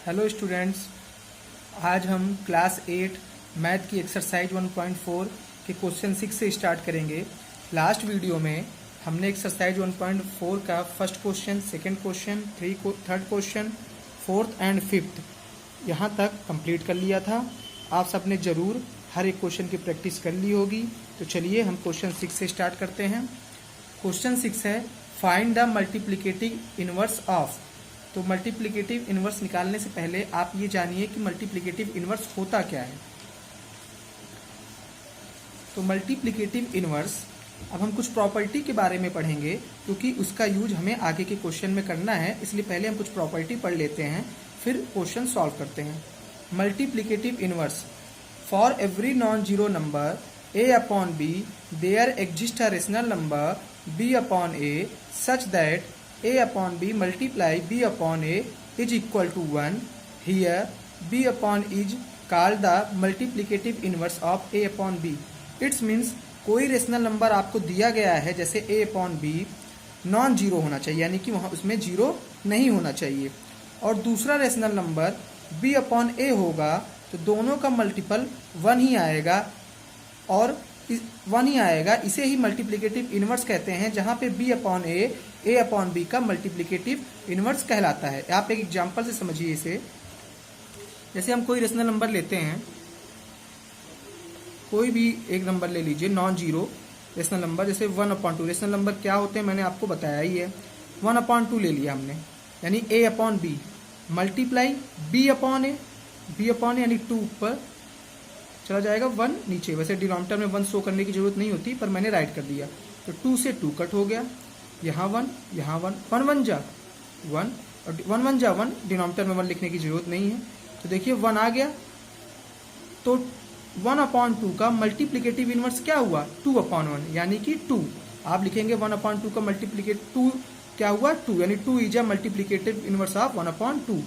Hello students, आज हम class 8 math की एक्सरसाइज 1.4 के क्वेश्चन 6 से स्टार्ट करेंगे। लास्ट वीडियो में हमने एक्सरसाइज 1.4 का first question, second question, third question, fourth and fifth यहाँ तक कंप्लीट कर लिया था। आप सबने ज़रूर हर एक क्वेश्चन की प्रैक्टिस कर ली होगी। तो चलिए हम क्वेश्चन 6 से स्टार्ट करते हैं। क्वेश्चन 6 है find the multiplicative inverse of. तो मल्टीप्लिकेटिव इनवर्स निकालने से पहले आप ये जानिए कि मल्टीप्लिकेटिव इनवर्स होता क्या है। तो मल्टीप्लिकेटिव इनवर्स, अब हम कुछ प्रॉपर्टी के बारे में पढ़ेंगे क्योंकि उसका यूज हमें आगे के क्वेश्चन में करना है, इसलिए पहले हम कुछ प्रॉपर्टी पढ़ लेते हैं, फिर क्वेश्चन सॉल्व करते हैं। Multiplicative inverse, for every non zero number a upon b there exists a rational number b upon a such that a upon b multiply b upon a is equal to 1. Here b upon is called the multiplicative inverse of a upon b. It means कोई rational number आपको दिया गया है, जैसे a upon b non zero होना चाहिए, यानी कि वहाँ उसमें जीरो नहीं होना चाहिए, और दूसरा rational number b upon a होगा, तो दोनों का मल्टीपल 1 ही आएगा और 1 ही आएगा। इसे ही मल्टीप्लिकेटिव इनवर्स कहते हैं, जहाँ पे b upon a upon b का मल्टीप्लिकेटिव इनवर्स कहलाता है। आप एक एग्जांपल से समझिए इसे। जैसे हम कोई रेशनल नंबर लेते हैं, कोई भी एक नंबर ले लीजिए नॉन जीरो रेशनल नंबर, जैसे 1/2। रेशनल नंबर क्या होते हैं मैंने आपको बताया ही है। 1/2 ले लिया हमने, यानी a upon b multiply b upon a यानी 2 ऊपर चला जाएगा, 1 नीचे। वैसे डिनोमिनेटर में 1 शो करने की जरूरत नहीं होती, पर मैंने राइट कर दिया। तो 2 से 2 कट हो गया, यहाँ 1 यहाँ 1, 1 1 जा 1 और 1 1 जा 1, डिनोमिनेटर में 1 लिखने की जरूरत नहीं है। तो देखिए 1 आ गया, तो 1/2 का मल्टीप्लिकेटिव इनवर्स क्या हुआ, 2/1, यानी कि 2। आप लिखेंगे 1/2 का मल्टीप्लिकेट 2 क्या हुआ, 2, यानी 2 is a multiplicative inverse of 1/2।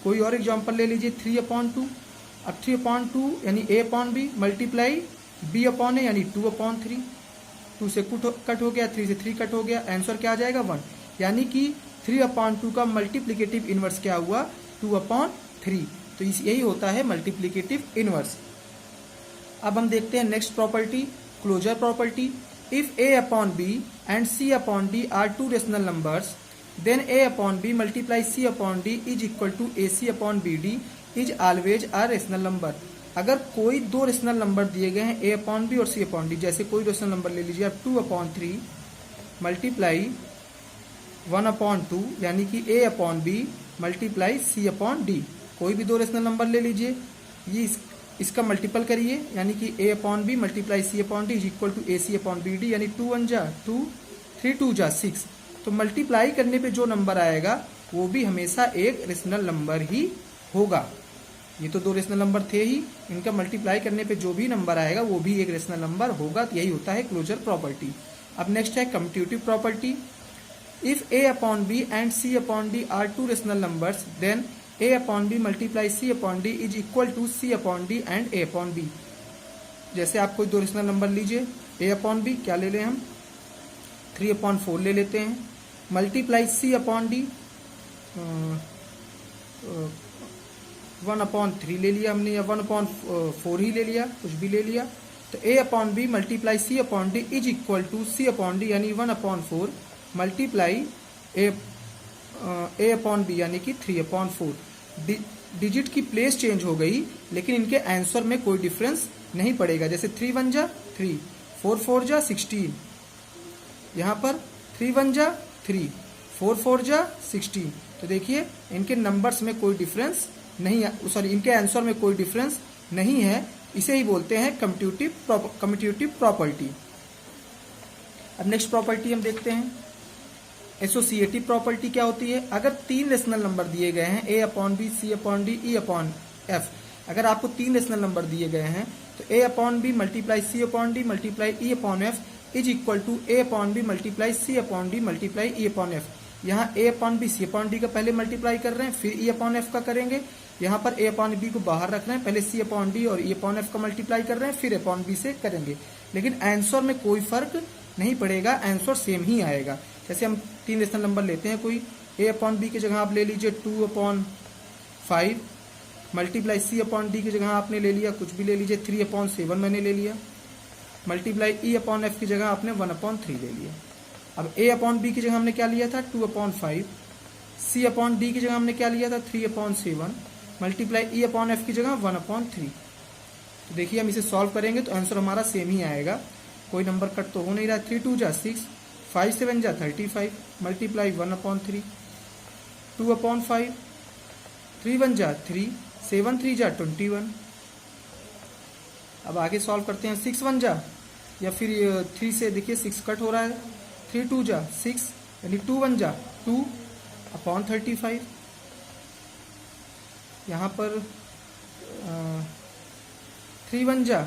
कोई और एग्जाम्पल ले लीजिए 3/2। अब 3/2 यानी a upon b multiply b upon a यानी 2/3। 2 से कट हो गया, 3 से 3 कट हो गया, आंसर क्या आ जाएगा 1। यानी कि 3/2 का मल्टीप्लिकेटिव इनवर्स क्या हुआ, 2/3। तो यही होता है मल्टीप्लिकेटिव इनवर्स। अब हम देखते हैं next property, closure property. If a upon b and c upon d are two rational numbers, then a upon b multiply c upon d is equal to ac upon bd is always a rational number. अगर कोई दो rational number दिए गए हैं a upon b और c upon d, जैसे कोई rational number ले लीजिए आप 2/3 मल्टीप्लाई 1/2 यानी कि a upon b multiply c upon d। कोई भी दो रेशनल नंबर ले लीजिए, ये इसका मल्टीपल करिए, यानी कि a upon b multiply c upon d is equal to ac upon bd, यानी 2 1 जा 2, 3 2 जा 6। तो मल्टीप्लाई करने पे जो नंबर आएगा वो भी हमेशा एक रेशनल नंबर ही होगा। ये तो दो रेशनल नंबर थे ही, इनका मल्टीप्लाई करने पे जो भी नंबर आएगा वो भी एक रेशनल नंबर होगा। तो यही होता है क्लोजर प्रॉपर्टी। अब नेक्स्ट है commutative property. If a upon b and c upon d are two rational numbers, then a upon b multiply c upon d is equal to c upon d and a upon b। जैसे आप कोई दो rational number लीजिए, a upon b क्या ले लें हम, 3/4 ले लेते हैं, मल्टीप्लाई c अपॉन d 1/3 ले लिया हमने, या 1/4 ही ले लिया, कुछ भी ले लिया। तो a upon b multiply c upon d is equal to c upon d यानी 1/4 मल्टीप्लाई a अपॉन b यानी कि 3/4। डिजिट की प्लेस चेंज हो गई, लेकिन इनके आंसर में कोई डिफरेंस नहीं पड़ेगा। जैसे 3 1 जा 3, 4 4 जा 16, यहाँ पर 3 1 जा 3, 4 4 जा 16। तो देखिए इनके नंबर्स में कोई डिफरेंस नहीं है, सॉरी इनके आंसर में कोई डिफरेंस नहीं है। इसे ही बोलते हैं कम्यूटेटिव प्रॉपर्टी। अब नेक्स्ट प्रॉपर्टी हम देखते हैं एसोसिएटिव प्रॉपर्टी। क्या होती है, अगर 3 रेशनल नंबर दिए गए हैं a upon b, c upon d, e upon f। अगर आपको 3 रेशनल नंबर दिए गए हैं तो a upon b multiply c upon d multiply e upon f is equal to a upon b multiply c upon d multiply e upon f। यहाँ a upon b c upon d का पहले multiply कर रहे हैं, फिर e upon f का करेंगे। यहाँ पर a अपॉन b को बाहर रख रहे हैं, पहले c अपॉन d और e अपॉन f का मल्टीप्लाई कर रहे हैं, फिर अपॉन b से करेंगे। लेकिन आंसर में कोई फर्क नहीं पड़ेगा, आंसर सेम ही आएगा। जैसे हम 3 रेशनल नंबर लेते हैं, कोई a अपॉन b की जगह आप ले लीजिए 5 मल्टीप्लाई सी अपॉन डी की जगह आपने ले लिया कुछ भी ले लीजिए 3/7 मैंने ले लिया, मल्टीप्लाई ई अपॉन एफ की जगह आपने 1/3 ले लिया। अब ए अपॉन बी की जगह हमने क्या लिया था 2/5, सी अपॉन डी की जगह हमने क्या लिया था 3/7, मल्टीप्लाई ई अपॉन एफ की जगह 1/3। तो देखिए हम इसे सॉल्व करेंगे तो आंसर हमारा सेम ही आएगा, कोई नंबर कट तो हो नहीं रहा। 3 2 जा 6, 5 7 जा 35, मल्टीप्लाई 1/3, 2/5, 3 1 जा 3, 7 3 जा 21। अब आगे सॉल्व करते हैं, 6 1 जा या फिर 3 से देखिए 6 कट हो रहा है, 3 2 जा 6 यानी 2 1 जा 2/35। यहाँ पर 3 1 जा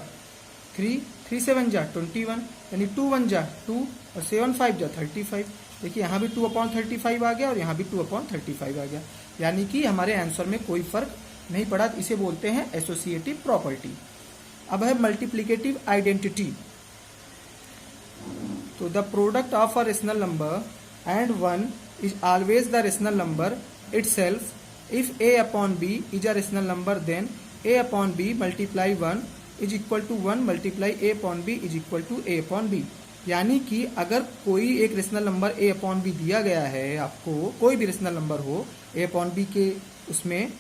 3, 3 7 जा 21 यानी 2 1 जा 2 और 7 5 जा 35। देखिए यहाँ भी 2/35 आ गया और यहाँ भी 2/35 आ गया, यानी कि हमारे आंसर में कोई फर्क नहीं पड़ा। इसे बोलते हैं एसोसिएटिव प्रॉपर्टी। अब है मल्टीप्लिकेटिव आइडेंटिटी। तो the product of a rational number and 1 is always the rational number itself if a upon b is a rational number then a upon b multiply 1 is equal to 1 multiply a upon b is equal to a upon b। यानी कि अगर कोई एक rational number a upon b दिया गया है आपको, कोई भी रेशनल नंबर हो a अपॉन b के उसमें,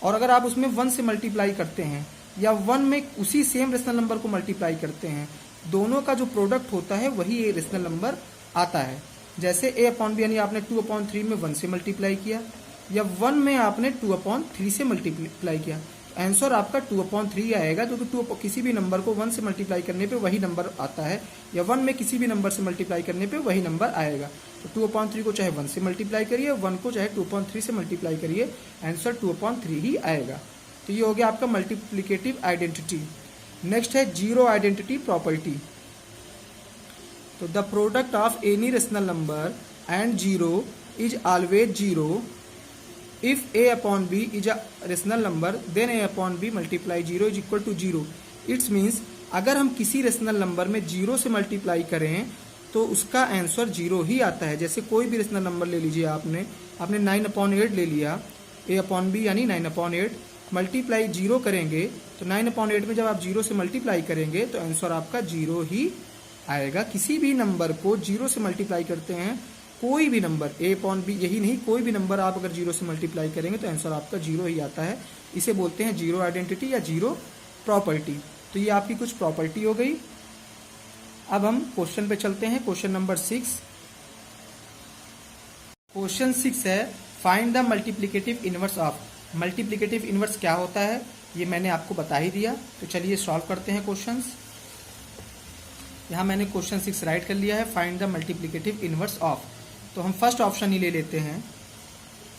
और अगर आप उसमें 1 से मल्टीप्लाई करते हैं या 1 में उसी सेम रेशनल नंबर को मल्टीप्लाई करते हैं, दोनों का जो प्रोडक्ट होता है वही ए रेशनल नंबर आता है। जैसे a अपॉन बी यानी आपने 2/3 में 1 से मल्टीप्लाई किया या 1 में आपने 2/3 से मल्टीप्लाई किया, आंसर आपका 2/3 आएगा, क्योंकि किसी भी नंबर को 1 से मल्टीप्लाई करने पे वही नंबर आता है या 1 में किसी भी नंबर से मल्टीप्लाई करने पे वही नंबर आएगा। तो 2/3 को चाहे 1 से मल्टीप्लाई करिए, 1 को चाहे 2/3 से मल्टीप्लाई करिए, आंसर 2/3 ही आएगा। तो ये हो गया आपका मल्टीप्लिकेटिव आइडेंटिटी। नेक्स्ट है जीरो आइडेंटिटी प्रॉपर्टी। तो the product of any rational number and zero is always zero if a upon b is a rational number then a upon b multiply 0 is equal to 0। It's means अगर हम किसी rational number में 0 से multiply करें तो उसका answer 0 ही आता है। जैसे कोई भी रेशनल नंबर ले लीजिए, आपने 9/8 ले लिया, a अपॉन b यानी 9/8 मल्टीप्लाई 0 करेंगे तो 9/8 में जब आप 0 से मल्टीप्लाई करेंगे तो आंसर आपका 0 ही आएगा। किसी भी नंबर को 0 से मल्टीप्लाई करते हैं, कोई भी नंबर a अपॉन b, यही नहीं कोई भी नंबर आप अगर 0 से मल्टीप्लाई करेंगे तो आंसर आपका 0 ही आता है। इसे बोलते हैं जीरो आइडेंटिटी या जीरो प्रॉपर्टी। तो ये आपकी कुछ प्रॉपर्टी हो गई। अब हम क्वेश्चन पे चलते हैं, क्वेश्चन नंबर 6। क्वेश्चन 6 है find the multiplicative inverse of. Multiplicative inverse क्या होता है ये मैंने आपको बता ही दिया। तो चलिए सॉल्व करते हैं क्वेश्चंस। यहाँ मैंने क्वेश्चन 6 राइट कर लिया है, find the multiplicative inverse of. तो हम फर्स्ट ऑप्शन ही ले लेते हैं।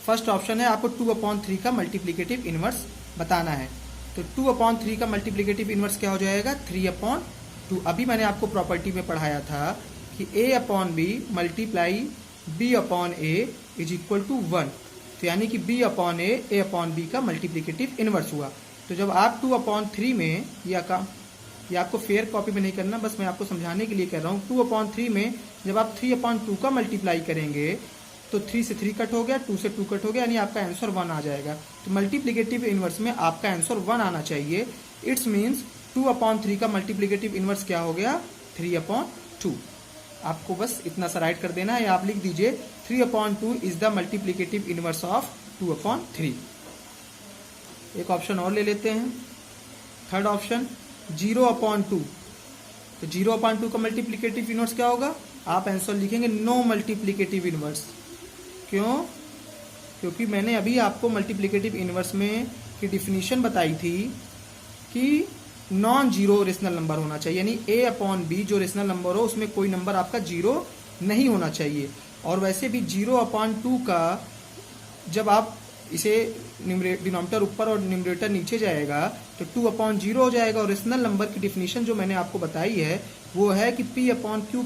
फर्स्ट ऑप्शन है आपको 2/3 का मल्टीप्लिकेटिव इनवर्स बताना है। तो 2/3 का मल्टीप्लिकेटिव इनवर्स क्या हो जाएगा 3/2। अभी मैंने आपको प्रॉपर्टी में पढ़ाया था कि a upon B multiply b upon a is equal to 1। तो यानी कि b upon a upon b का मल्टीप्लिकेटिव इनवर्स हुआ। तो जब आप 2/3 में या आपको फेयर कॉपी में नहीं करना, बस मैं आपको समझाने के लिए कह रहा हूँ। 2/3 में जब आप 3/2 का मल्टीप्लाई करेंगे तो 3 से 3 कट हो गया, 2 से 2 कट हो गया, यानी आपका आंसर 1 आ जाएगा। तो मल्टीप्लिकेटिव इनवर्स में आपका आंसर 1 आना चाहिए। इट्स मीन्स 2/3 का मल्टीप्लिकेटिव इनवर्स क्या हो गया 3/2। आपको बस इतना सा राइट कर देना है, आप लिख दीजिए 3/2 is the multiplicative inverse of 2/3। एक ऑप्शन और ले लेते हैं, थर्ड ऑप्शन 0/2। तो 0/2 का मल्टीप्लिकेटिव इनवर्स क्या होगा, आप आंसर लिखेंगे नो मल्टीप्लिकेटिव इनवर्स। क्यों? क्योंकि मैंने अभी आपको मल्टीप्लिकेटिव इनवर्स में की डिफिनीशन बताई थी कि नॉन जीरो रेशनल नंबर होना चाहिए, यानी a अपॉन बी जो रेशनल नंबर हो उसमें कोई नंबर आपका जीरो नहीं होना चाहिए। और वैसे भी 0/2 का जब आप इसे डिनोमिनेटर ऊपर और न्यूमरेटर नीचे जाएगा तो 2/0 हो जाएगा। और रेशनल नंबर की डिफिनीशन जो मैंने आपको बताई है वो है कि P/Q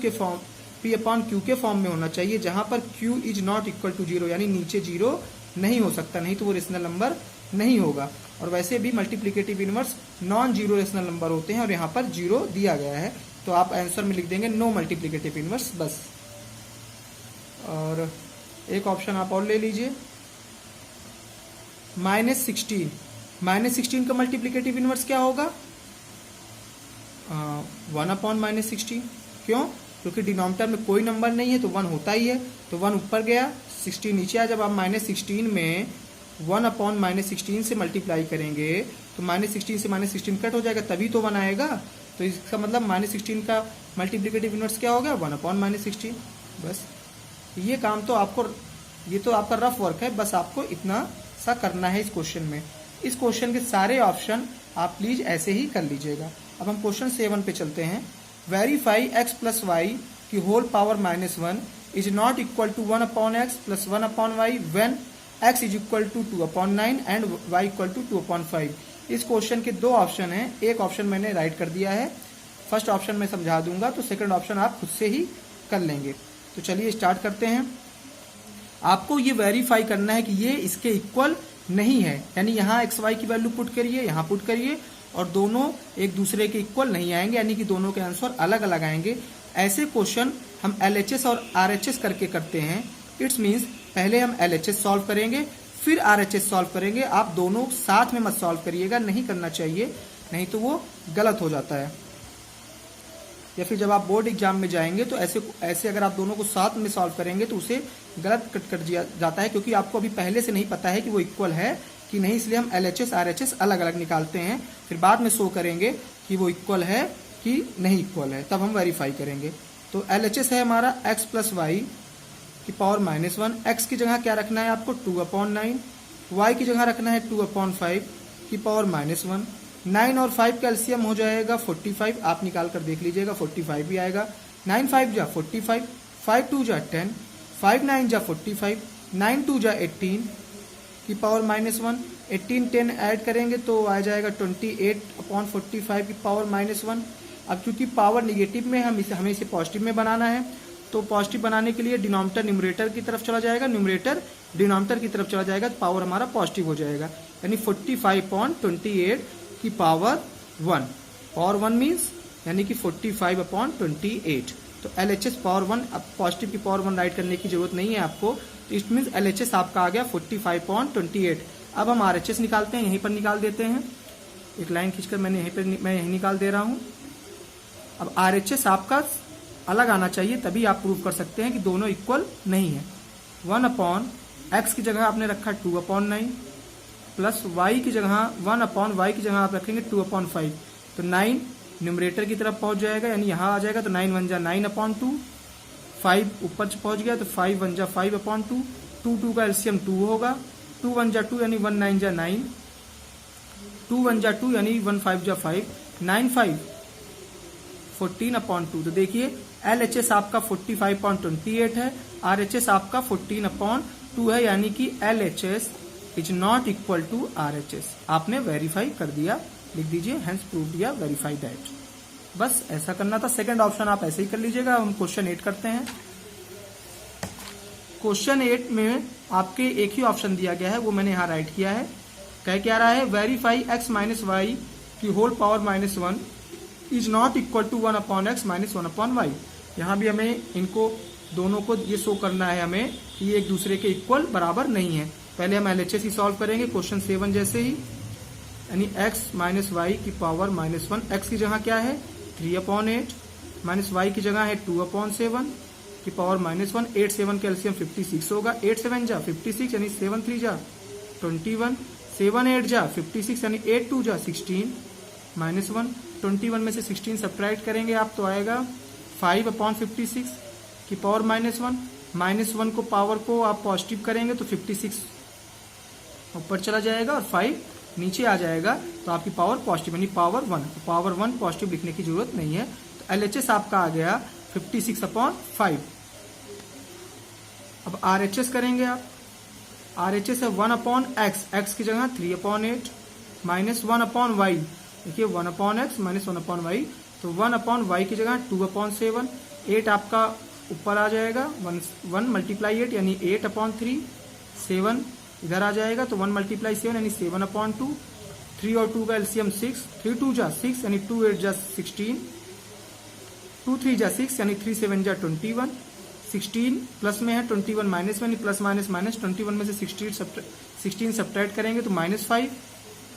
के फॉर्म में होना चाहिए, जहां पर Q is not equal to 0, यानी नीचे 0 नहीं हो सकता, नहीं तो वो रेशनल नंबर नहीं होगा। और वैसे भी multiplicative inverse non zero rational number होते हैं और यहाँ पर 0 दिया गया है, तो आप आंसर में लिख देंगे नो मल्टीप्लिकेटिव इनवर्स बस। और एक ऑप्शन आप और ले लीजिए, -16 का मल्टीप्लिकेटिव इनवर्स क्या होगा? 1/-16। क्यों? क्योंकि डिनोमिनेटर में कोई नंबर नहीं है तो 1 होता ही है, तो 1 ऊपर गया, 16 नीचे आया। जब आप -16 में 1/-16 से मल्टीप्लाई करेंगे तो -16 से -16 कट हो जाएगा, तभी तो 1 आएगा। तो इसका मतलब -16 का मल्टीप्लिकेटिव इनवर्स क्या हो गया? 1/-16। बस ये काम तो आपको, ये तो आपका रफ वर्क है, बस आपको इतना सा करना है इस क्वेश्चन में। इस क्वेश्चन के सारे ऑप्शन आप प्लीज ऐसे ही कर लीजिएगा। अब हम क्वेश्चन 7 पे चलते हैं। वेरीफाई x + y की whole power -1 is not equal to 1/x + 1/y when x is equal to 2/9 and y equal to 2/5। इस क्वेश्चन के दो ऑप्शन हैं, एक ऑप्शन मैंने राइट कर दिया है, फर्स्ट ऑप्शन मैं समझा दूंगा, तो सेकंड ऑप्शन आप खुद से ही कर लेंगे। तो चलिए स्टार्ट करते हैं। आपको ये वेरीफाई करना है कि ये इसके इक्वल नहीं है, यानी यहाँ एक्स वाई की वैल्यू पुट करिए, यहाँ पुट करिए, और दोनों एक दूसरे के इक्वल नहीं आएंगे, यानी कि दोनों के आंसर अलग अलग आएंगे। ऐसे क्वेश्चन हम LHS और RHS करके करते हैं। इट्स मीन्स पहले हम LHS सॉल्व करेंगे, फिर RHS सॉल्व करेंगे। आप दोनों साथ में मत सॉल्व करिएगा, नहीं करना चाहिए, नहीं तो वो गलत हो जाता है। या फिर जब आप बोर्ड एग्जाम में जाएंगे तो ऐसे अगर आप दोनों को साथ में सॉल्व करेंगे तो उसे गलत कट जाता है, क्योंकि आपको अभी पहले से नहीं पता है कि वो इक्वल है कि नहीं, इसलिए हम LHS RHS अलग अलग निकालते हैं, फिर बाद में शो करेंगे कि वो इक्वल है कि नहीं इक्वल है, तब हम वेरीफाई करेंगे। तो LHS है हमारा x + y की पावर -1। x की जगह क्या रखना है आपको? 2/9। y की जगह रखना है 2/5 की पावर -1। 9 और 5 का एलसीएम हो जाएगा 45, आप निकाल कर देख लीजिएगा, 45 भी आएगा। 9 5 जा 45, 5 2 जा 10, 5 9 जा 45, 9 2 जा 18 की पावर -1। 18 10 ऐड करेंगे तो आ जाएगा 28/45 की पावर -1। अब चूंकि पावर निगेटिव में हमें इसे पॉजिटिव में बनाना है, तो पॉजिटिव बनाने के लिए डिनोमिनेटर न्यूमरेटर की तरफ चला जाएगा, न्यूमरेटर डिनोमिनेटर की तरफ चला जाएगा, तो पावर हमारा पॉजिटिव हो जाएगा, यानी 45/28 की पावर 1। पावर 1 मीन्स यानी कि 45/28। तो LHS पावर 1, अब पॉजिटिव की पावर 1 राइट करने की जरूरत नहीं है आपको, तो इट मीन्स LHS आपका आ गया 45/28। अब हम RHS निकालते हैं, यहीं पर निकाल देते हैं, एक लाइन खींचकर मैं यहीं निकाल दे रहा हूं। अब RHS आपका अलग आना चाहिए, तभी आप प्रूव कर सकते हैं कि दोनों इक्वल नहीं है। 1/x की जगह आपने रखा 2/9 प्लस y की जगह 1/y की जगह आप रखेंगे 2/5, तो 9 न्यूमरेटर की तरफ पहुंच जाएगा, यानी यहाँ आ जाएगा, तो 9 1 जा 9/2, 5 ऊपर पहुंच गया तो 5 1 जा 5/2, 2 2 का एलसीएम 2 होगा, 2 1 जा 2 यानी 1 9 जा 9, 2 1 जा 2 यानी 1 5 जा 5, 9 5 14/2। तो देखिए LHS आपका 45/28 है, RHS आपका 14/2 है, यानी कि LHS is not equal to RHS। आपने वेरीफाई कर दिया, लिख दीजिए हेंस प्रूव्ड या वेरीफाई दैट। बस ऐसा करना था। सेकंड ऑप्शन आप ऐसे ही कर लीजिएगा। हम क्वेश्चन 8 करते हैं। क्वेश्चन 8 में आपके एक ही ऑप्शन दिया गया है, वो मैंने यहाँ राइट किया है। कह क्या रहा है? वेरीफाई x - y की whole power -1 is not equal to 1/x - 1/y। यहाँ भी हमें इनको दोनों को ये शो करना है हमें कि ये एक दूसरे के इक्वल बराबर नहीं है। पहले हम LHS ही सॉल्व करेंगे क्वेश्चन 7 जैसे ही, यानी x - y की पावर -1। x की जगह क्या है? 3/8 माइनस y की जगह है 2/7 की पावर -1। 8 7 का एलसीएम 56 होगा, 8 7 जा 56 यानी 7 3 जा 21, 7 8 जा 56 यानी 8 2 जा 16 -1। 21 में से 16 सब्ट्रैक्ट करेंगे आप तो आएगा 5/56 की पावर -1। -1 को पावर को आप पॉजिटिव करेंगे तो 56 ऊपर चला जाएगा और 5 नीचे आ जाएगा, तो आपकी पावर पॉजिटिव यानी पावर 1। तो पावर 1 पॉजिटिव लिखने की जरूरत नहीं है। तो LHS आपका आ गया 56/5। अब RHS करेंगे आप। RHS है 1/x, x की जगह 3/8 माइनस 1/y। देखिए 1/x माइनस 1/y, तो 1/y की जगह 2/7। 8 आपका ऊपर आ जाएगा, 1 मल्टीप्लाई 8 यानी 8/3। 7 इधर आ जाएगा तो 1 मल्टीप्लाई 7 यानी 7/2। 3 और 2 का एलसीएम 6, 3 2 जा 6 यानी 2 8 जा 16, 2 3 जा 6 यानी 3 7 जा 21। 16 प्लस में है, 21 माइनस में, प्लस माइनस माइनस, 21 में से 16 सब्ट्रैक्ट करेंगे तो -5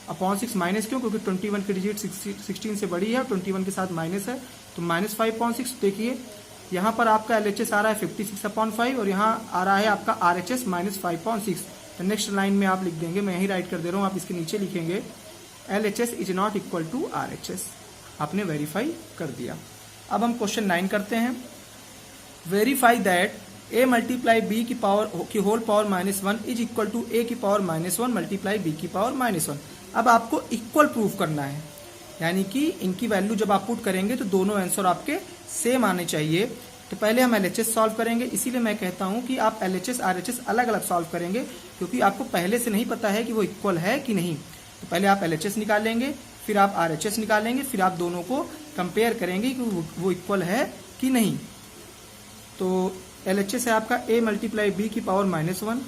अपॉन 6 माइनस क्यों, क्योंकि 21 की डिजिट 16 से बड़ी है, 21 के साथ माइनस है, तो -5/6। देखिए यहाँ पर आपका LHS आ रहा है 56/5 और यहाँ आ रहा है आपका RHS -5/6। तो नेक्स्ट लाइन में आप लिख देंगे, मैं यही राइट कर दे रहा हूँ, आप इसके नीचे लिखेंगे LHS is not equal to RHS। आपने वेरीफाई कर दिया। अब हम क्वेश्चन 9 करते हैं। Verify that a multiply b की whole power -1 is equal to a की पावर -1 मल्टीप्लाई b की पावर -1। अब आपको इक्वल प्रूफ करना है, यानी कि इनकी वैल्यू जब आप पुट करेंगे तो दोनों आंसर आपके सेम आने चाहिए। तो पहले हम LHS सॉल्व करेंगे, इसीलिए मैं कहता हूं कि आप LHS RHS अलग अलग सॉल्व करेंगे, क्योंकि आपको पहले से नहीं पता है कि वो इक्वल है कि नहीं। तो पहले आप LHS निकालेंगे, फिर आप RHS निकालेंगे, फिर आप दोनों को कंपेयर करेंगे कि वो इक्वल है कि नहीं। तो LHS है आपका a मल्टीप्लाई b की पावर -1,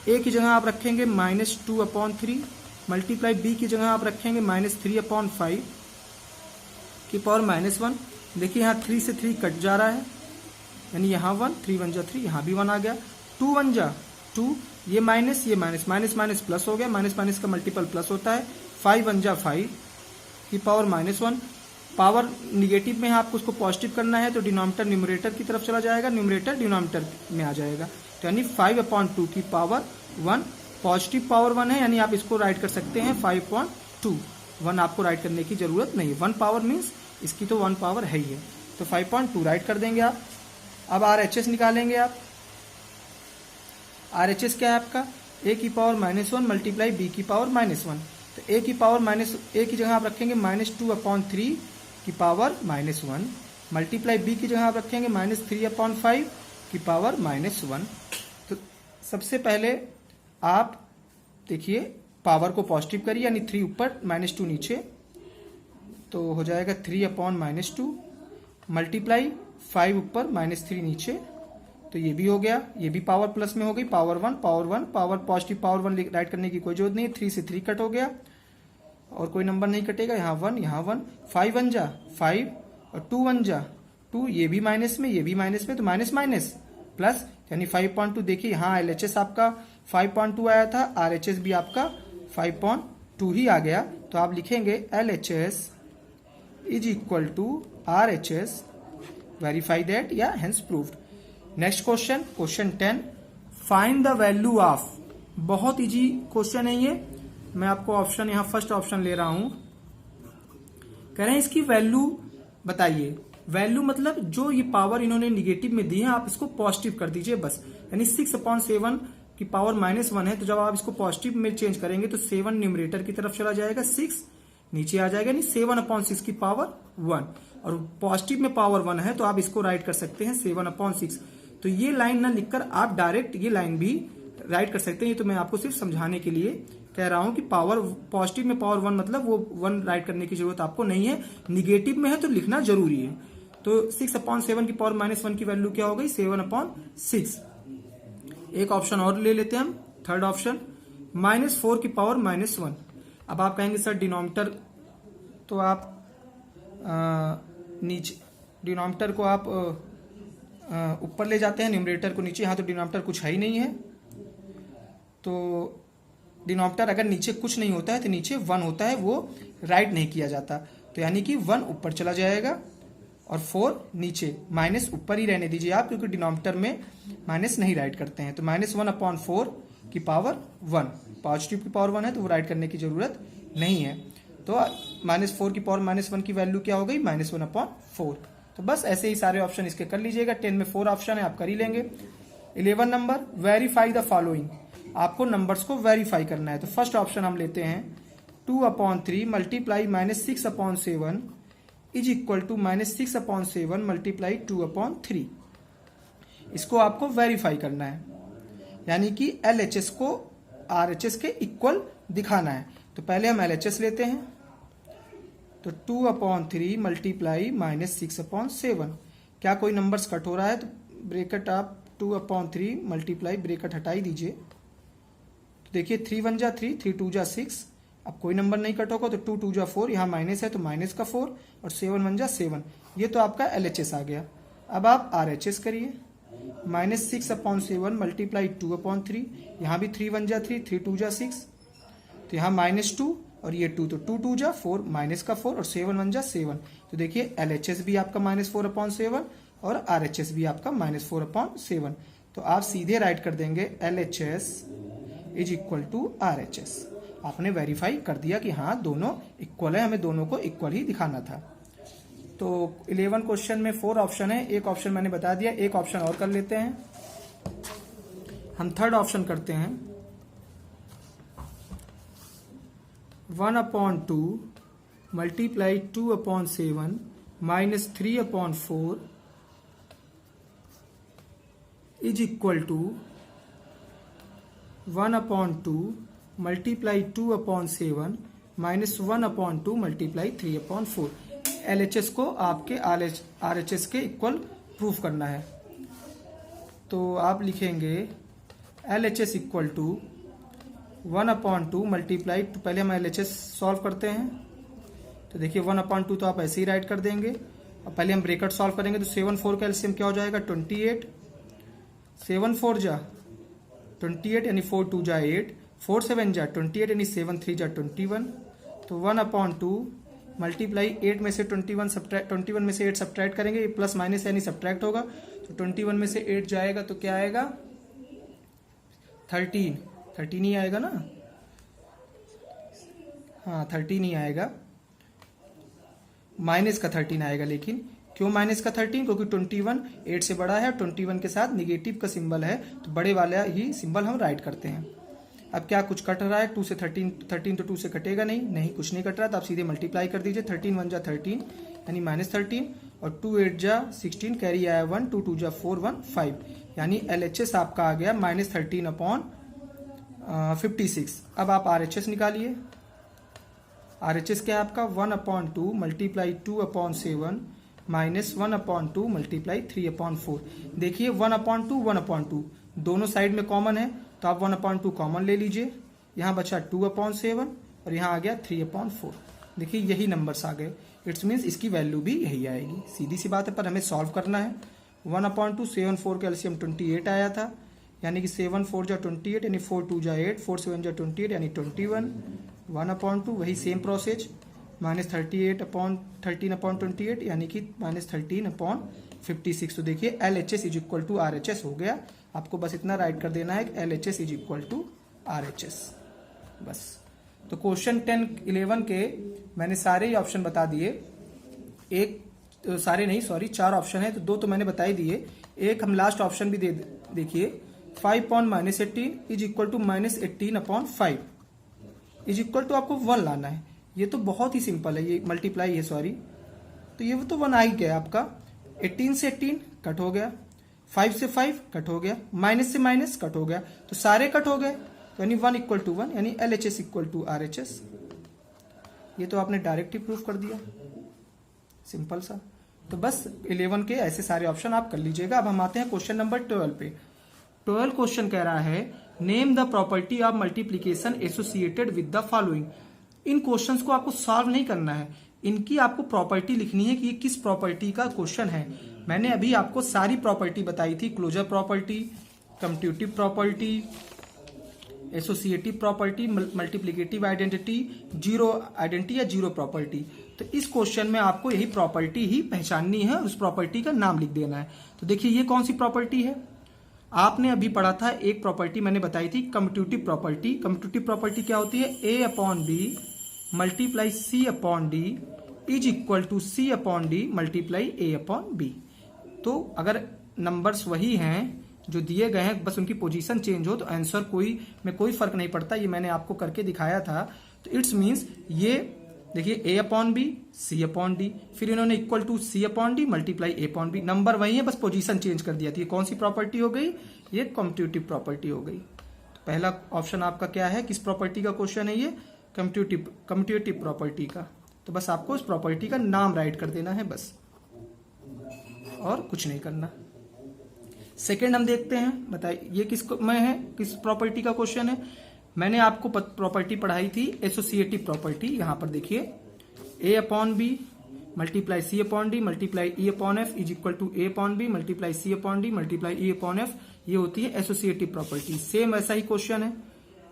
a की जगह आप रखेंगे -2/3 मल्टीप्लाई b की जगह आप रखेंगे -3/5 की पावर -1। देखिए यहाँ 3 से 3 कट जा रहा है, यानी यहाँ 1, 3 1 जा 3, यहाँ भी 1 आ गया, 2 1 जा 2, ये माइनस ये माइनस, माइनस माइनस प्लस हो गया, माइनस माइनस का मल्टीपल प्लस होता है, 5 1 जा 5 की पावर -1। पावर निगेटिव में है, आपको उसको पॉजिटिव करना है, तो डिनोमिनेटर न्यूमरेटर की तरफ चला जाएगा, न्यूमरेटर डिनोमिनेटर में आ जाएगा, तो यानी 5/2 की पावर 1, पॉजिटिव पावर 1 है, यानी आप इसको राइट कर सकते हैं 5/2। 1 आपको राइट करने की जरूरत नहीं है, 1 पावर मीन्स इसकी तो 1 पावर है ही है, तो 5/2 राइट कर देंगे आप। अब RHS निकालेंगे आप। RHS क्या है आपका, a की पावर -1 मल्टीप्लाई b की पावर -1। तो a की पावर a की जगह आप रखेंगे -2/3 की पावर -1 मल्टीप्लाई b की जगह आप रखेंगे -3/5 की पावर -1। तो सबसे पहले आप देखिए पावर को पॉजिटिव करिए, यानी 3 ऊपर -2 नीचे, तो हो जाएगा 3/-2 मल्टीप्लाई 5 ऊपर -3 नीचे, तो ये भी हो गया, ये भी पावर प्लस में हो गई, power 1 power positive power 1 right करने की कोई जरूरत नहीं, 3 से 3 कट हो गया और कोई नंबर नहीं कटेगा, यहाँ 1 यहाँ 1, 5 1 जा 5 और 2 1 जा 2, ये भी माइनस में ये भी माइनस में, तो माइनस माइनस प्लस, यानी 5/2। देखिए यहाँ LHS आपका 5/2 आया था, RHS भी आपका 5/2 ही आ गया, तो आप लिखेंगे LHS is equal to RHS, verify that या hence proved. Next question, question 10, find the value of. बहुत इजी क्वेश्चन है ये, मैं आपको ऑप्शन यहाँ फर्स्ट ऑप्शन ले रहा हूं। कह रहे हैं इसकी वैल्यू बताइए। वैल्यू मतलब जो ये पावर इन्होंने निगेटिव में दी है आप इसको पॉजिटिव कर दीजिए बस, यानी 6/7 की पावर -1 है, तो जब आप इसको पॉजिटिव में चेंज करेंगे तो 7 न्यूमरेटर की तरफ चला जाएगा, 6 नीचे आ जाएगा, यानी 7/6 की पावर 1, और पॉजिटिव में पावर 1 है तो आप इसको राइट कर सकते हैं 7/6। तो ये लाइन ना लिखकर आप डायरेक्ट ये लाइन भी राइट कर सकते हैं, ये तो मैं आपको सिर्फ समझाने के लिए कह रहा हूं कि पावर पॉजिटिव में पावर 1 मतलब वो 1 राइट करने की जरूरत आपको नहीं है, निगेटिव में है तो लिखना जरूरी है। तो 6/7 की पावर -1 की वैल्यू क्या हो गई, 7/6। एक ऑप्शन और ले लेते हैं हम, थर्ड ऑप्शन, -4 की पावर -1। अब आप कहेंगे सर डिनोमिनेटर तो आप नीचे, डिनोमिनेटर को आप ऊपर ले जाते हैं, न्यूमरेटर को नीचे, यहाँ तो डिनोमिनेटर कुछ है ही नहीं है, तो डिनोमिनेटर अगर नीचे कुछ नहीं होता है तो नीचे 1 होता है, वो राइट नहीं किया जाता, तो यानी कि 1 ऊपर चला जाएगा और 4 नीचे, माइनस ऊपर ही रहने दीजिए आप, क्योंकि डिनोमिनेटर में माइनस नहीं राइट करते हैं। तो -1/4 की पावर 1, पॉजिटिव की पावर 1 है तो वो राइट करने की जरूरत नहीं है, तो -4 की पावर -1 की वैल्यू क्या हो गई, -1/4। तो बस ऐसे ही सारे ऑप्शन इसके कर लीजिएगा, 10 में 4 ऑप्शन है आप कर ही लेंगे। 11 नंबर, वेरीफाई द फॉलोइंग। आपको नंबर्स को वेरीफाई करना है, तो फर्स्ट ऑप्शन हम लेते हैं 2/3 multiply -6/7 is equal to -6/7 multiply 2/3। इसको आपको वेरीफाई करना है, यानी कि LHS को RHS के इक्वल दिखाना है। तो पहले हम LHS लेते हैं, तो 2/3 मल्टीप्लाई -6/7। क्या कोई नंबर्स कट हो रहा है, तो ब्रेकेट आप 2/3 मल्टीप्लाई ब्रेकेट हटाई दीजिए, तो देखिए 3 1 जा 3, 3 2 जा 6, अब कोई नंबर नहीं कट होगा, तो 2 2 जा 4, यहाँ माइनस है तो माइनस का 4, और 7 1 जा 7, ये तो आपका LHS आ गया। अब आप RHS करिए, -6/7 मल्टीप्लाई 2/3, यहाँ भी 3 1 जा 3, 3 2 जा 6, तो यहाँ -2 और ये 2, तो 2 2 जा 4, माइनस का 4 और 7 1 जा 7। तो देखिए LHS भी आपका -4/7 और RHS भी आपका -4/7। तो आप सीधे राइट कर देंगे LHS is equal to RHS। आपने वेरीफाई कर दिया कि हाँ दोनों इक्वल है, हमें दोनों को इक्वल ही दिखाना था। तो 11 क्वेश्चन में 4 ऑप्शन है, एक ऑप्शन मैंने बता दिया, एक ऑप्शन और कर लेते हैं। हम थर्ड ऑप्शन करते हैं। 1/2 multiply 2/7 minus 3/4 is equal to 1/2 multiply 2/7 minus 1/2 multiply 3/4। LHS को आपके RHS के इक्वल प्रूफ करना है। तो आप लिखेंगे LHS इक्वल टू 1/2 मल्टीप्लाई, पहले हम LHS सॉल्व करते हैं। तो देखिए 1/2 तो आप ऐसे ही राइट कर देंगे। अब पहले हम ब्रैकेट सॉल्व करेंगे, तो 7 4 का एलसीएम क्या हो जाएगा 28, 7 4 जा 28 यानी 4 2 जा 8, 4 7 जा 28 यानी 7 3 जा 21। तो 1/2 मल्टीप्लाई 8 में से 21 में से 8 सब्ट्रैक्ट करेंगे, ये प्लस माइनस यानी सब्ट्रैक्ट होगा। तो 21 में से 8 जाएगा तो क्या आएगा 13 ही आएगा ना, हाँ 13 ही आएगा, माइनस का 13 आएगा। लेकिन क्यों माइनस का 13? क्योंकि 21 8 से बड़ा है, 21 के साथ निगेटिव का सिंबल है, तो बड़े वाला ही सिंबल हम राइट करते हैं। अब क्या कुछ कट रहा है 2 से 13 तो 2 से कटेगा नहीं, कुछ नहीं कट रहा, तो आप सीधे मल्टीप्लाई कर दीजिए। 13 1 जा 13 यानी -13 और 2 8 जा 16, कैरी आया 1, 2 2 जा 4 1 5, यानी LHS आपका आ गया -13/56। अब आप RHS निकालिए। RHS क्या है आपका 1/2 मल्टीप्लाई 2/7 माइनस 1/2 मल्टीप्लाई 3/4। देखिए 1/2 1/2 दोनों साइड में कॉमन है, तो आप 1/2 कॉमन ले लीजिए। यहाँ बचा 2/7 और यहाँ आ गया 3/4। देखिए यही नंबर्स आ गए, इट्स मीन्स इसकी वैल्यू भी यही आएगी। सीधी सी बात है, पर हमें सॉल्व करना है। 1/2 7 4 का एलसीएम 28 आया था, यानी कि 7 4 जा 28 यानी 4 2 जा 8, 4 7 जा 28 यानी 21। 1/2 वही सेम प्रोसेस, -38/13/28 यानी कि -13/56। तो देखिए LHS is equal to RHS हो गया। आपको बस इतना राइट कर देना है कि LHS is equal to RHS, बस। तो क्वेश्चन 10 11 के मैंने सारे ही ऑप्शन बता दिए। एक सारे नहीं, सॉरी 4 ऑप्शन है, तो 2 तो मैंने बता ही दिए। एक हम लास्ट ऑप्शन भी देखिए 5/-18 is equal to -18/5 is equal to आपको 1 लाना है। ये तो बहुत ही सिंपल है, ये मल्टीप्लाई है, सॉरी, तो ये तो 1 आ ही गया आपका। 18 से 18 कट हो गया, 5 से 5 कट हो गया, माइनस से माइनस कट हो गया, तो सारे कट हो गए, तो यानी 1 इक्वल टू 1 यानी LHS इक्वल टू RHS। ये तो आपने डायरेक्ट ही प्रूफ कर दिया, सिंपल सा। तो बस 11 के ऐसे सारे ऑप्शन आप कर लीजिएगा। अब हम आते हैं क्वेश्चन नंबर 12 पे। 12 क्वेश्चन कह रहा है name the property of multiplication associated with the following. In questions को आपको सॉल्व नहीं करना है, इनकी आपको प्रॉपर्टी लिखनी है कि ये किस प्रॉपर्टी का क्वेश्चन है। मैंने अभी आपको सारी प्रॉपर्टी बताई थी, closure property, commutative property, associative property, multiplicative identity, zero identity या जीरो प्रॉपर्टी। तो इस क्वेश्चन में आपको यही प्रॉपर्टी ही पहचाननी है और उस प्रॉपर्टी का नाम लिख देना है। तो देखिए ये कौन सी प्रॉपर्टी है, आपने अभी पढ़ा था एक प्रॉपर्टी मैंने बताई थी कम्यूटेटिव प्रॉपर्टी। कम्यूटेटिव प्रॉपर्टी क्या होती है, A/B multiply C/D is equal to C/D multiply A/B। तो अगर नंबर्स वही हैं जो दिए गए हैं, बस उनकी पोजीशन चेंज हो तो आंसर कोई फर्क नहीं पड़ता। ये मैंने आपको करके दिखाया था। तो इट्स मीन्स ये देखिए A/B C/D, फिर इन्होंने equal to C/D multiply A/B, number वही है, बस पोजीशन चेंज कर दिया थी। कौन सी प्रॉपर्टी हो गई, ये कम्यूटेटिव प्रॉपर्टी हो गई। तो पहला ऑप्शन आपका क्या है, किस प्रॉपर्टी का क्वेश्चन है, ये कम्यूटेटिव प्रॉपर्टी का। तो बस आपको उस प्रॉपर्टी का नाम राइट कर देना है बस, और कुछ नहीं करना। सेकेंड हम देखते हैं, बताइए ये किस में है, किस प्रॉपर्टी का क्वेश्चन है। मैंने आपको प्रॉपर्टी पढ़ाई थी एसोसिएटिव प्रॉपर्टी। यहां पर देखिए A/B multiply C upon D multiply E upon F is equal to A upon B multiply C upon D multiply E upon F, ये होती है एसोसिएटिव प्रॉपर्टी। सेम ऐसा ही क्वेश्चन है,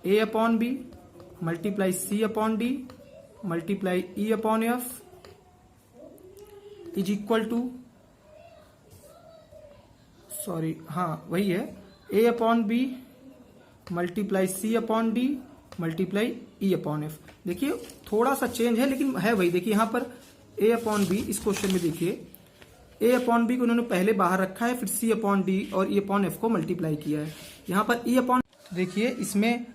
A upon B multiply C upon D multiply E upon F is equal to, sorry हाँ वही है, A upon B multiply C upon D multiply E upon F. देखिए थोड़ा सा चेंज है लेकिन है वही। देखिए यहां पर ए अपॉन बी, इस क्वेश्चन में देखिए ए अपॉन बी को उन्होंने पहले बाहर रखा है, फिर सी अपॉन डी और ई अपॉन एफ को मल्टीप्लाई किया है। यहां पर ई अपॉन, देखिए इसमें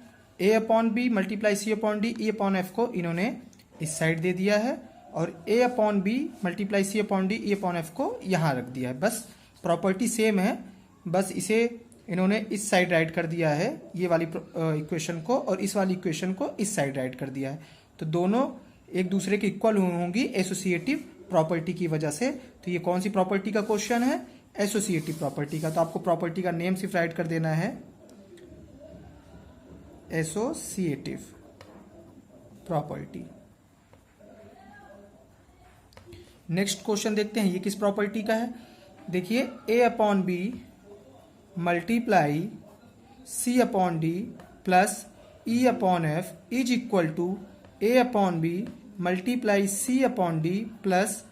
A upon B multiply C upon D E upon F को इन्होंने इस साइड दे दिया है और A upon B multiply C upon D E upon F को यहां रख दिया है। बस प्रॉपर्टी सेम है, बस इसे इन्होंने इस साइड राइट कर दिया है, ये वाली इक्वेशन को, और इस वाली इक्वेशन को इस साइड राइट कर दिया है। तो दोनों एक दूसरे के इक्वल होंगी एसोसिएटिव प्रॉपर्टी की वजह से। तो ये कौन सी प्रॉपर्टी का क्वेश्चन है? एसोसिएटिव प्रॉपर्टी का। तो आपको प्रॉपर्टी का नेम सिर्फ राइट कर देना है, एसोसिएटिव प्रॉपर्टी। नेक्स्ट क्वेश्चन देखते हैं, ये किस प्रॉपर्टी का है। देखिए A upon B multiply C upon D plus E upon F is equal to A upon B multiply C upon D plus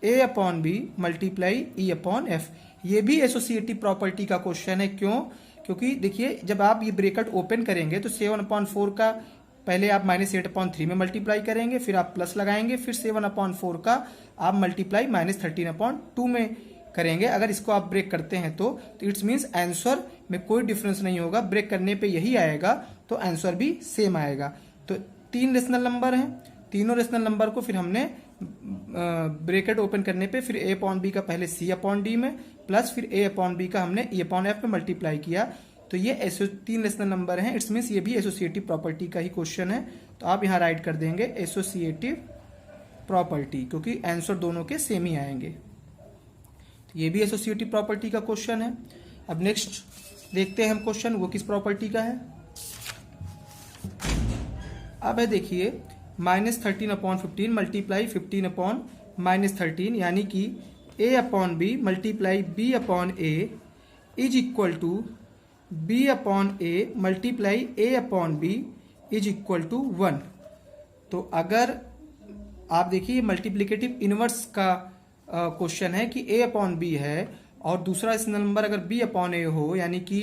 A upon B multiply E upon F. ये भी associative property का question है। क्यों? क्योंकि देखिए जब आप ये ब्रैकेट ओपन करेंगे तो 7/4 का पहले आप -8/3 में मल्टीप्लाई करेंगे, फिर आप प्लस लगाएंगे, फिर 7/4 का आप मल्टीप्लाई -13/2 में करेंगे। अगर इसको आप ब्रेक करते हैं तो इट्स मीन्स आंसर में कोई डिफरेंस नहीं होगा, ब्रेक करने पे यही आएगा, तो आंसर भी सेम आएगा। तो 3 रेशनल नंबर हैं, तीनों रेशनल नंबर को फिर हमने ब्रैकेट ओपन करने पे फिर ए अपॉन बी का पहले सी अपॉन डी में प्लस फिर ए अपॉन बी का हमने ई अपॉन एफ में मल्टीप्लाई किया। तो ये 3 रेशनल नंबर हैं, इट्स मीन्स ये भी एसोसिएटिव प्रॉपर्टी का ही क्वेश्चन है। तो आप यहाँ राइट कर देंगे एसोसिएटिव प्रॉपर्टी, क्योंकि आंसर दोनों के सेम ही आएंगे। तो ये भी एसोसिएटिव प्रॉपर्टी का क्वेश्चन है। अब नेक्स्ट देखते हैं हम क्वेश्चन, वो किस प्रॉपर्टी का है। अब है देखिए -13/15 मल्टीप्लाई 15/-13 यानी कि A upon B multiply B upon A is equal to B upon A multiply A upon B is equal to 1। तो अगर आप देखिए मल्टीप्लिकेटिव इनवर्स का क्वेश्चन है कि ए अपॉन बी है और दूसरा रेशनल नंबर अगर बी अपॉन ए हो, यानी कि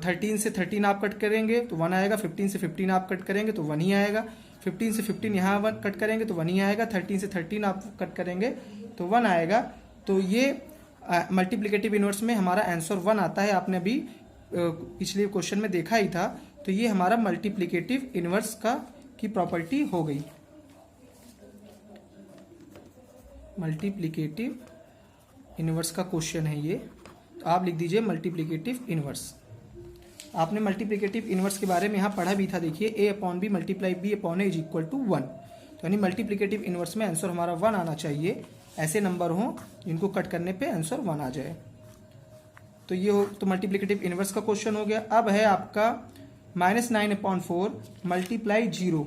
13 से 13 आप कट करेंगे तो 1 आएगा, 15 से 15 आप कट करेंगे तो 1 ही आएगा, 15 से 15 यहाँ कट करेंगे तो 1 ही आएगा, 13 से 13 आप कट करेंगे तो 1 आएगा। तो ये मल्टीप्लिकेटिव इनवर्स में हमारा आंसर 1 आता है, आपने अभी पिछले क्वेश्चन में देखा ही था। तो ये हमारा मल्टीप्लिकेटिव इनवर्स का की प्रॉपर्टी हो गई। मल्टीप्लिकेटिव इनवर्स का क्वेश्चन है ये, तो आप लिख दीजिए मल्टीप्लिकेटिव इनवर्स। आपने मल्टीप्लिकेटिव इनवर्स के बारे में यहाँ पढ़ा भी था। देखिए A upon B multiply B upon A is equal to 1। तो यानी मल्टीप्लिकेटिव इनवर्स में आंसर हमारा 1 आना चाहिए। ऐसे नंबर हों जिनको कट करने पे आंसर 1 आ जाए। तो ये हो, तो मल्टीप्लिकेटिव इनवर्स का क्वेश्चन हो गया। अब है आपका -9/4 मल्टीप्लाई 0।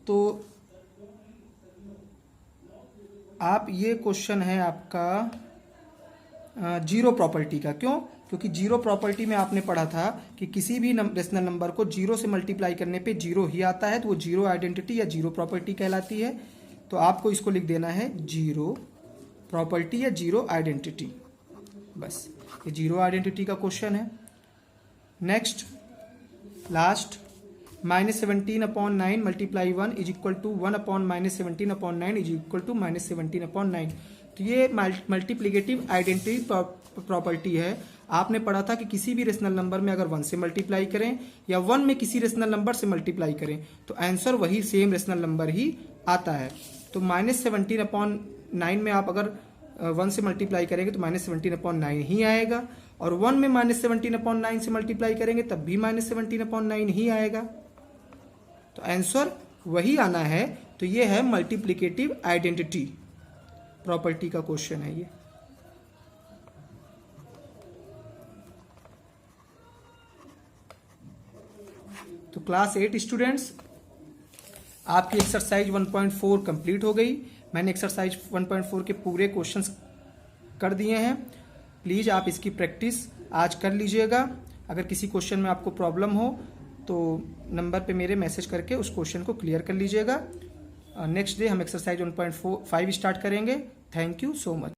तो आप ये क्वेश्चन है आपका जीरो प्रॉपर्टी का। क्यों? क्योंकि जीरो प्रॉपर्टी में आपने पढ़ा था कि किसी भी रेशनल नंबर को 0 से मल्टीप्लाई करने पे 0 ही आता है, तो वो जीरो आइडेंटिटी या जीरो प्रॉपर्टी कहलाती है। तो आपको इसको लिख देना है जीरो प्रॉपर्टी या जीरो आइडेंटिटी। बस ये जीरो आइडेंटिटी का क्वेश्चन है। Next last -17/9 multiply 1 is equal to 1/-17/9 is equal to -17/9। तो ये मल्टीप्लिकेटिव आइडेंटिटी प्रॉपर्टी है। आपने पढ़ा था कि किसी भी रेशनल नंबर में अगर 1 से मल्टीप्लाई करें या 1 में किसी रेशनल नंबर से मल्टीप्लाई करें तो आंसर वही सेम रेशनल नंबर ही आता है। तो -17/9 में आप अगर 1 से मल्टीप्लाई करेंगे तो -17/9 ही आएगा, और 1 में -17/9 से मल्टीप्लाई करेंगे तब भी -17/9 ही आएगा। तो आंसर वही आना है। तो ये है मल्टीप्लिकेटिव आइडेंटिटी प्रॉपर्टी का क्वेश्चन है ये। तो क्लास 8 स्टूडेंट्स, आपकी एक्सरसाइज 1.4 कंप्लीट हो गई। मैंने एक्सरसाइज 1.4 के पूरे क्वेश्चंस कर दिए हैं। प्लीज़ आप इसकी प्रैक्टिस आज कर लीजिएगा। अगर किसी क्वेश्चन में आपको प्रॉब्लम हो तो नंबर पे मेरे मैसेज करके उस क्वेश्चन को क्लियर कर लीजिएगा। नेक्स्ट डे हम एक्सरसाइज 1.5 स्टार्ट करेंगे। Thank you so much.